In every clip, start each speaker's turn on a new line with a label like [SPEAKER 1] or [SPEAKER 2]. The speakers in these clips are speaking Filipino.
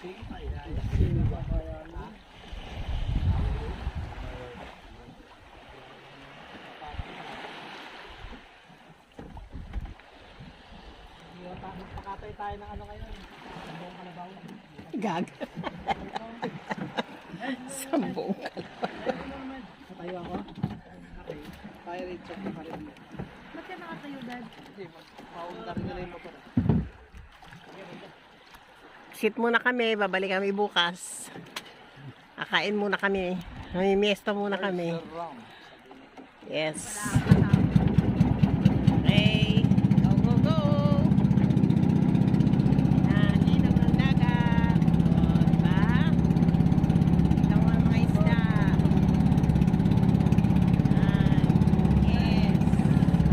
[SPEAKER 1] Pakatay tayo ng ano ngayon. Sambong kalabaw.
[SPEAKER 2] Gag. Sambong kalabaw.
[SPEAKER 1] Natayo ako. Okay. Fire rate check na pa rin.
[SPEAKER 3] Ba't ka nakatayo, Dad?
[SPEAKER 1] Hindi, maundar nila yung motor.
[SPEAKER 2] Sit muna kami, babalik kami bukas. Kakain muna kami. Mamimiesta muna kami. Yes. Okay. Go, go, go. Yan, linaw ng dagat. O, diba? Ito ang mga isda. Yan. Yes. Okay.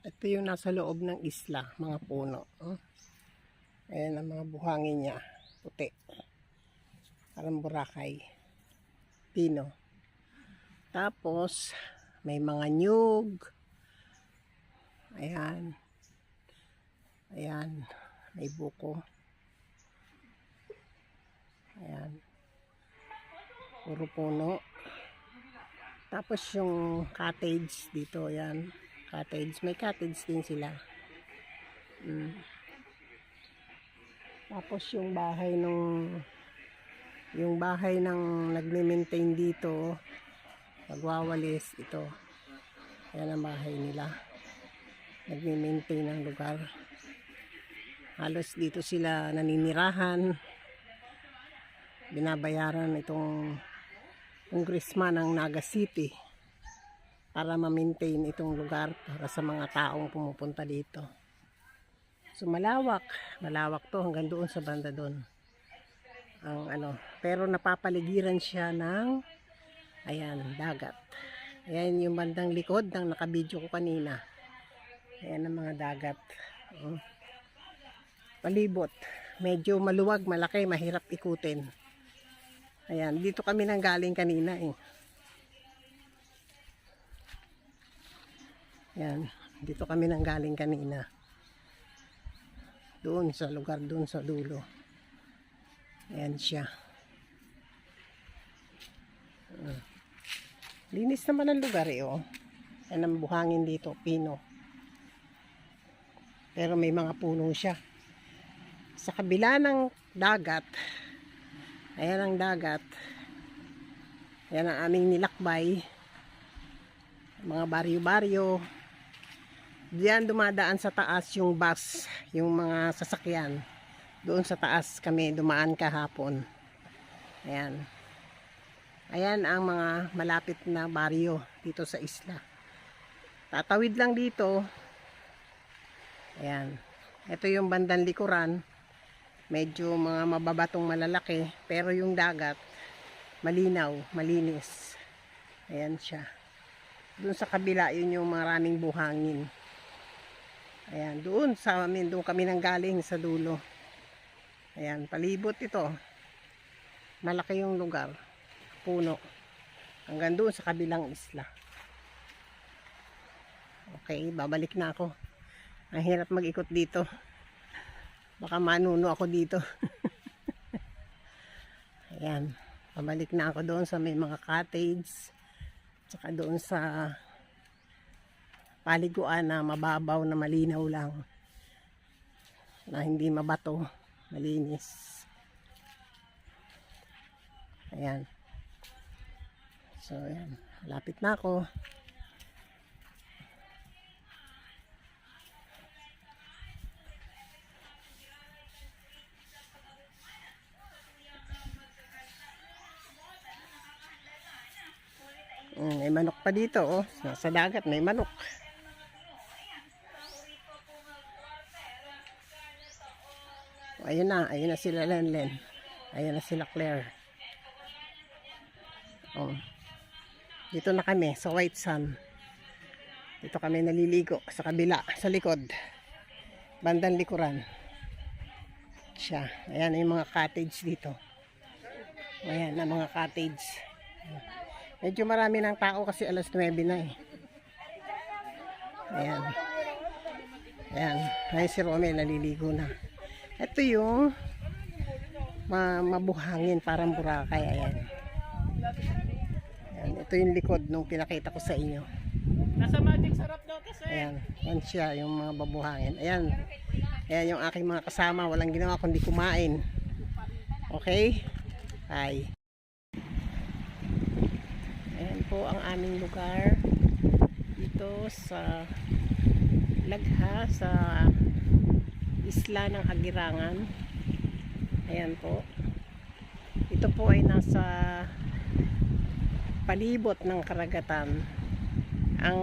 [SPEAKER 2] Ito yung nasa loob ng isla, mga puno. Ayan ang mga buhangin niya, puti. Parang Boracay. Pino. Tapos, may mga nyug. Ayan. Ayan. May buko. Ayan. Puro puno. Tapos yung cottage dito, ayan. Cottage. May cottage din sila. Tapos yung bahay ng nagme-maintain dito, nagwawalis ito. Yan ang bahay nila. Nagme-maintain ng lugar. Halos dito sila naninirahan. Binabayaran itong congressman ng Naga City para ma-maintain itong lugar para sa mga taong pumupunta dito. So malawak to hanggang doon sa banda doon. Pero napapaligiran siya ng ayan, dagat. Ayan yung bandang likod ng nakabidyo ko kanina. Ayan ang mga dagat. Palibot. Medyo maluwag, malaki, mahirap ikutin. Ayan, dito kami nang galing kanina eh. Yan, dito kami nang galing kanina. Doon sa lugar, doon sa dulo. Ayan siya. Linis naman ang lugar eh, oh. Yan ang buhangin dito, pino. Pero may mga puno siya. Sa kabila ng dagat, ayan ang dagat. Ayan ang aming nilakbay. Mga baryo-baryo. Diyan dumadaan sa taas yung bus, yung mga sasakyan. Doon sa taas kami dumaan kahapon. Ayan. Ayan ang mga malapit na baryo dito sa isla. Tatawid lang dito. Ayan. Ito yung bandang likuran. Medyo mga mababatong malalaki. Pero yung dagat, malinaw, malinis. Ayan siya. Doon sa kabila, yun yung maraming buhangin. Ayan, doon sa amin, doon kami nanggaling sa dulo. Ayan, palibot ito. Malaki yung lugar. Puno. Hanggang doon sa kabilang isla. Okay, babalik na ako. Ang hirap mag-ikot dito. Baka manuno ako dito. Ayan. Babalik na ako doon sa may mga cottage. Tsaka doon sa paliguan na mababaw na malinaw lang. Na hindi mabato. Malinis. Ayan. So, ayan. Lapit na ako. May manok pa dito, oh. Sa dagat may manok. Ayun na sila Lenlen. Ayun na sila Claire. Oh. Dito na kami sa White Sand. Dito kami naliligo sa kabila, sa likod. Bandang likuran. Siya. Ayan yung mga cottage dito. Ayan na mga cottage. Medyo marami ng tao kasi alas 9 na eh. Ayan. Ayan. Ay si Romel naliligo na. Ito yung mabuhangin parang Boracay. Ayan. Ayan. Ito yung likod nung pinakita ko sa inyo.
[SPEAKER 1] Nasa Magic Sarap daw kasi.
[SPEAKER 2] Ayan. Ayan siya yung mga babuhangin. Ayan. Ayan yung aking mga kasama. Walang ginawa kundi kumain. Okay? Bye. Ayan po ang aming lugar dito sa Lagha sa isla ng Agirangan. Ayan po. Ito po ay nasa palibot ng karagatan. Ang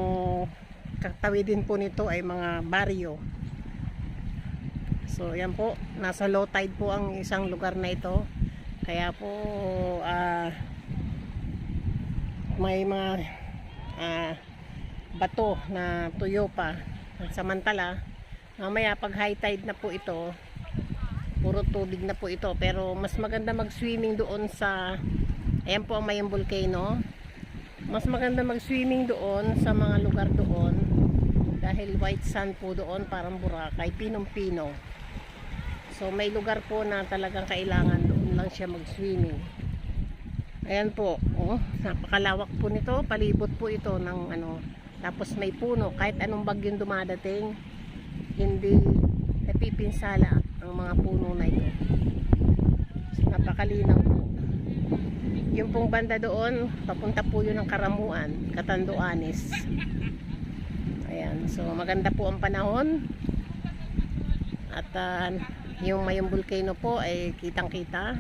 [SPEAKER 2] katawidin po nito ay mga baryo. So ayan po, nasa low tide po ang isang lugar na ito. Kaya po may mga bato na tuyo pa. Samantala mamaya pag high tide na po ito, puro tubig na po ito. Pero mas maganda mag swimming doon sa, ayan po ang Mayong Volcano. Mas maganda mag swimming doon sa mga lugar doon dahil white sand po doon, parang Boracay, pinong-pino. So may lugar po na talagang kailangan doon lang siya mag swimming. Ayan po, oh, napakalawak po nito, palibot po ito ng ano, tapos may puno, kahit anong bagyong dumadating, hindi napipinsala ang mga puno na ito. So, napakalinaw po. Yung pong banda doon, papunta po yun ng Karamuan, Catanduanes. Ayan, so maganda po ang panahon. At yung Mayong Volcano po ay kitang-kita.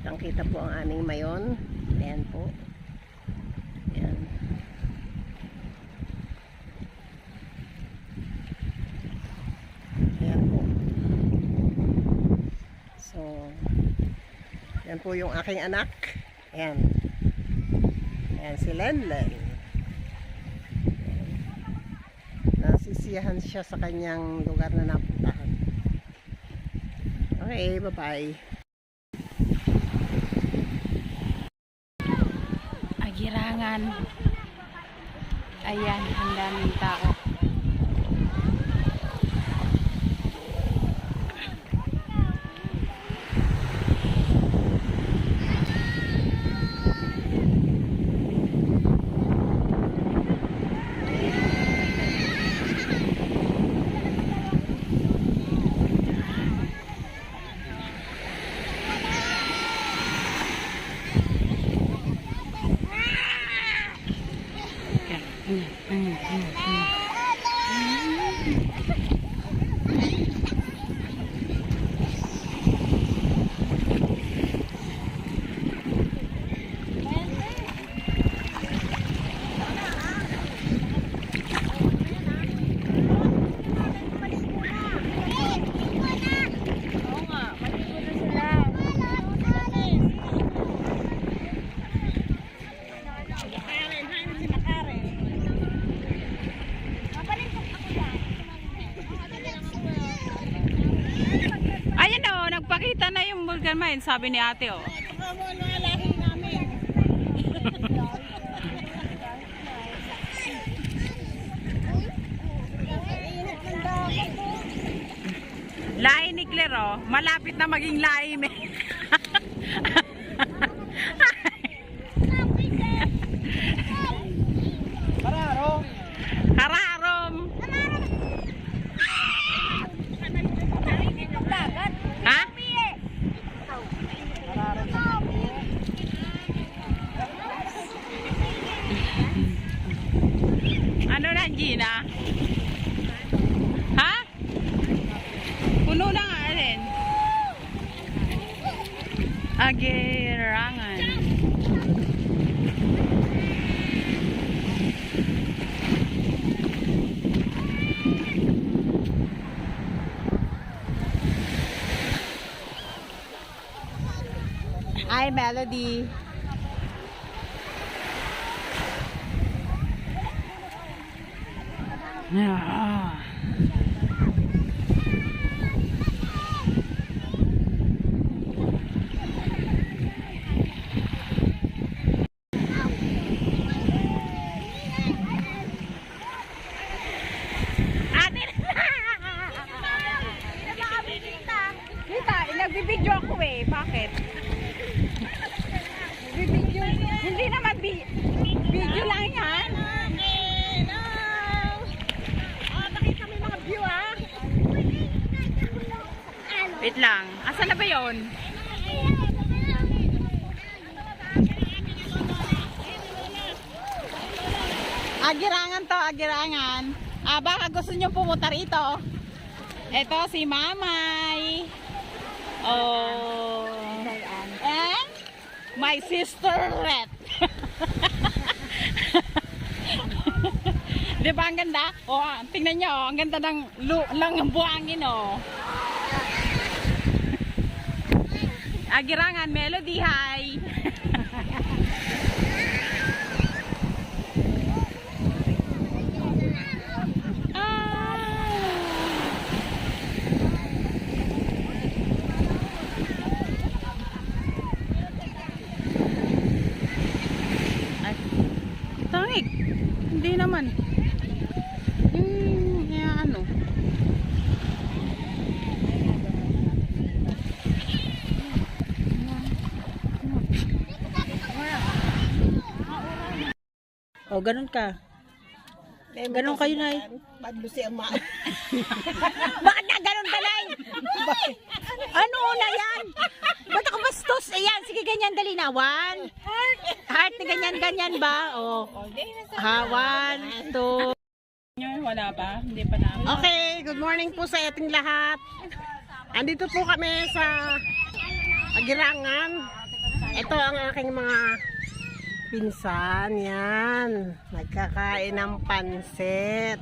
[SPEAKER 2] Kitang-kita po ang aming Mayon. Ayan po. Ayan. Ayan po. So, ayan po yung aking anak. Ayan. Ayan si Lenlen. Nasisiyahan siya sa kanyang lugar na napuntahan. Okay, bye-bye.
[SPEAKER 3] Agirangan. Ayan, ang daming tao. ka naman, sabi ni ate, oh.
[SPEAKER 2] Baka mo ano lahi namin.
[SPEAKER 3] Lahi ni Claire, oh. Malapit na maging lahi, me.
[SPEAKER 1] Pararo.
[SPEAKER 3] Hararom. Ha? Ano na, Gina? Ha? Puno na nga rin. Agirangan. Hi, Melody. Ah. Kita, nagbibidyo ako eh. Bakit? Nagbibidyo. Hindi naman video lang yan.
[SPEAKER 2] Nakita mo yung mga view ah.
[SPEAKER 3] Wait lang. Asan na ba yun? Agirangan to, agirangan. Baka gusto nyo pumunta rito. Ito si Mamay. Oh. And my sister Ret. Di ba ang ganda? Oh, tingnan nyo, ang ganda ng buhangin, oh. Agirangan, Melody, hi. Tangik. Hindi naman. Ano.
[SPEAKER 2] Oh, ganun ka. Ganun kayo, Nay.
[SPEAKER 1] Badlo si ama.
[SPEAKER 2] Bakit na ganun ka, Nay? Ano na yan? Ba't ako bastos? Ayan, sige, ganyan, dali na. One. Heart na ganyan ba? Oh. One, two.
[SPEAKER 3] Wala pa? Hindi pa namin.
[SPEAKER 2] Okay, good morning po sa ating lahat. Andito po kami sa Agirangan. Ito ang aking mga pinsan. Yan. Nagkakain ng pansit.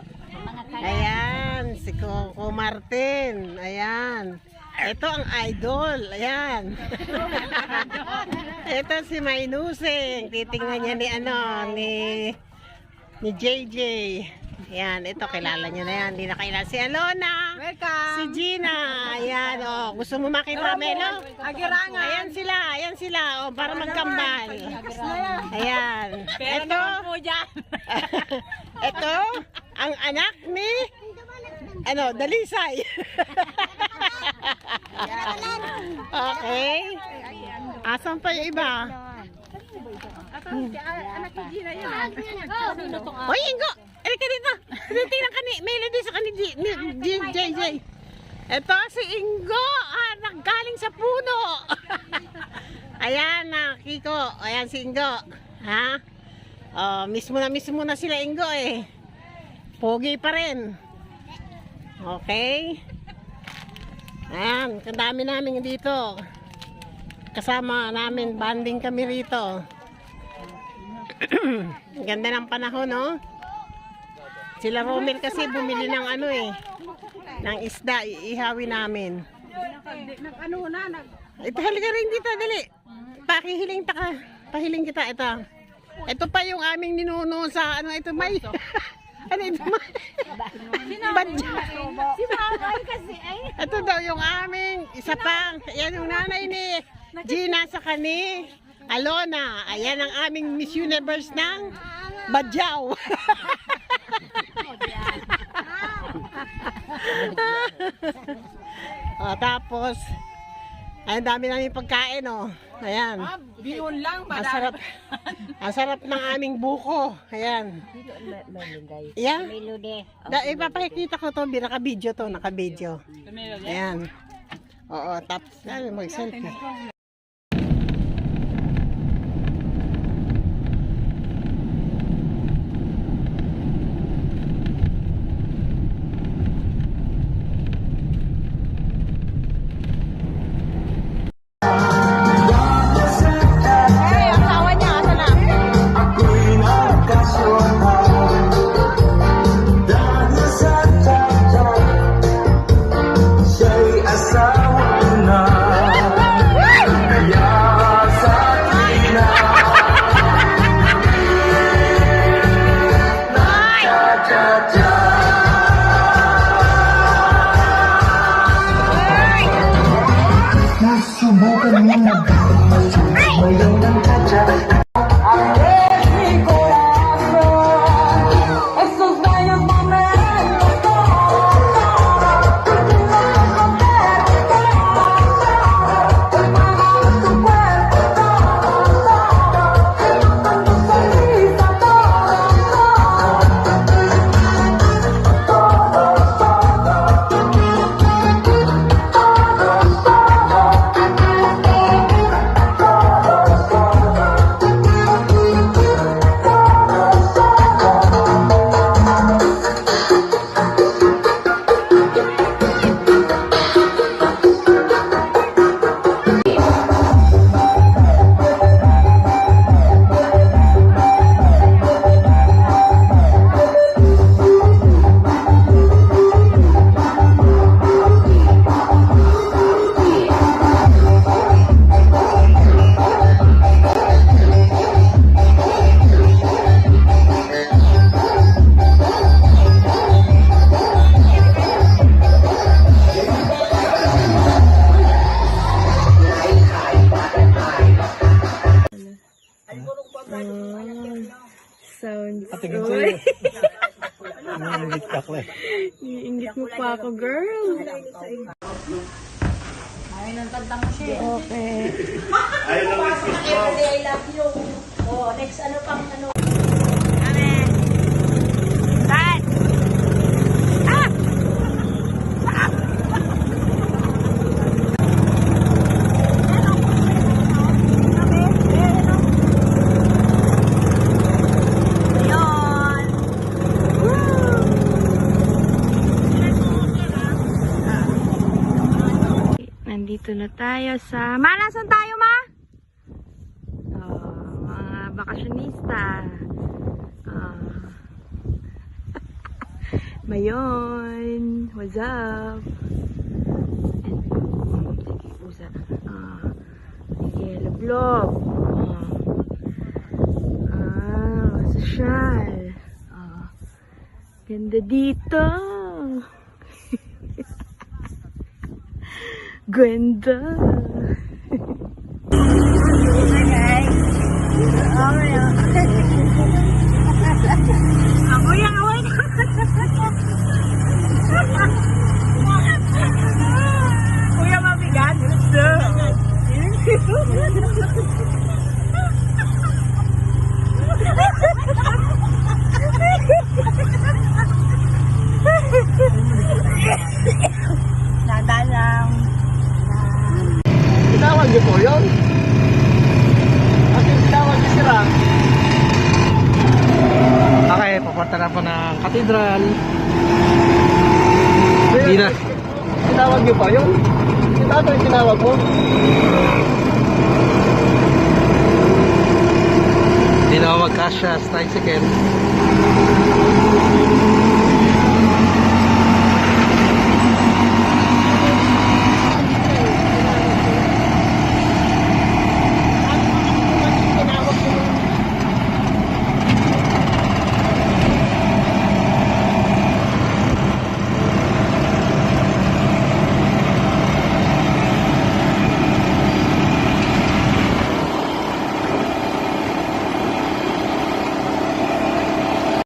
[SPEAKER 2] Ayan, si Coco Martin. Ayan. Ito ang idol. Ayan. Ito si Mainusing. Titingnan niya ni JJ. Ayan, ito kilala niyo na yan. Hindi na kilala si Alona.
[SPEAKER 3] Welcome.
[SPEAKER 2] Si Gina. Ayan, oh. Gusto mo makita, Melo?
[SPEAKER 3] Agirangan.
[SPEAKER 2] Ayan sila, oh, para magkambal. Ayan.
[SPEAKER 3] Pero
[SPEAKER 2] Ito,
[SPEAKER 3] naman po dyan.
[SPEAKER 2] ito, ang anak ni, Dalisay. Okay. Asan pa yung iba?
[SPEAKER 3] Anak ni Gina yan.
[SPEAKER 2] Hoy, Ingo! Erika dito! Tingnan ka ni Melody sa ni JJ. Ito si Ingo! Naggaling sa puno! Ayan na, Kiko. Ayan si Ingo. Ha? Miss mo na sila, Ingo eh. Pogi pa rin. Okay? Ayan, kadami namin dito. Kasama namin, banding kami rito. Ganda ng panahon, no? Sila Romel kasi bumili ng ng isda, iihawi namin. Ipahali ka rin dito, dali. Pahiling kita, ito. Ito pa yung aming ninuno sa, ito may, Ano ito? Badya.
[SPEAKER 3] Si Mama kasi ay.
[SPEAKER 2] Ito daw yung aming isa pang. Yan yung nanay ni Gina sa kani. Alona. Ayan ang aming Miss Universe ng Badyaw. Tapos, ay dami namin pagkain, oh. Ayan.
[SPEAKER 3] Biyun lang,
[SPEAKER 2] Ang sarap. Ang sarap ng aming buko. Ayan. Yan. Ipapakikita ko to, naka-video to, naka-video. Ayan. Oo, tapos mag-selfie.
[SPEAKER 4] Nasubukan mo na ba? Ngayon ang kadya.
[SPEAKER 3] Sounds
[SPEAKER 1] Tingin sa'yo.
[SPEAKER 3] Iingit mo pa ako, girl. Okay.
[SPEAKER 5] I love you. Oh, next ano pang ano?
[SPEAKER 3] Nandito na tayo sa... Ma, nasan tayo, Ma? Oh, mga bakasyonista. Oh. Mayon. What's up? Sige, pusa. Yellow block. Social. Ganda dito. Gwenda. Ako yung away. Kuya mabigat. Nadalang.
[SPEAKER 1] Tinawag niyo po yun? Kasi tinawag niyo sila. Okay, papunta na po ng katedral. Hindi na. Tinawag niyo pa yun? Ito yung tinawag mo? Hindi na ako magkasya sa tricycle.